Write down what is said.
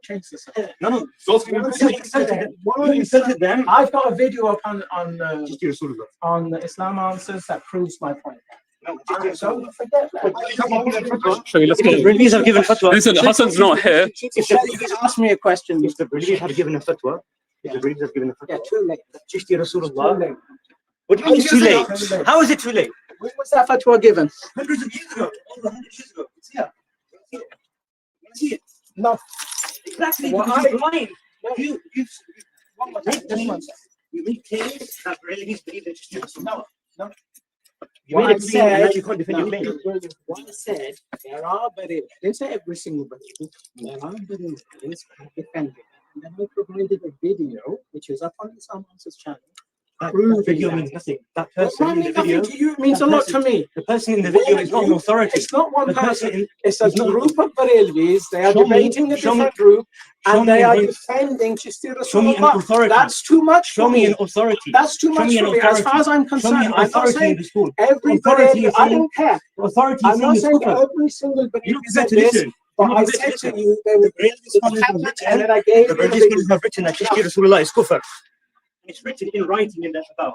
change this. No. You insulted them. I've got a video up on Islam Answers that proves my point. No, so forget that. Sorry, let's go. Release have given fatwa. Listen, Hassan's not here. If you ask me a question, If the release had given a fatwa, the release have given a fatwa. yeah, too late. Chishti Rasulullah. Too late. What do you mean it's too late? Too late. How is it too late? When was that fatwa given? Hundreds of years ago. Over 100 years ago. It's here. You see it? No. Exactly. Well, Because you're blind. You make claims that release believe that Chishti Rasulullah. No. You made a claim and now you can't defend your claim. What I said, there are Baril. I didn't say every single Baril. There are Baril defending. And then I provided a video, which is up on Islam Answers channel. That video means nothing. That person in the video. To you, it means a lot to me. The person in the video is not an authority. It's not one The person. It's a is not- group of Barelvis. They are Show me- debating a show me- different group, show and me they a are group. defending Chishti Show me an Rasulullah. authority. That's too much. Show for me an authority. That's too Show much me an for me. As authority. far as I'm Show me concerned, an I'm not authority in saying the school. every Authority Barelvi. is I saying- don't care. Authority I'm is not saying saying it's every single You Barelvi don't said to this, listen. but I Listen. said to you, they were and then I gave The you the British video. scholars have written that Chishti Rasulullah is Kufr. And it's written in writing in their fatwa.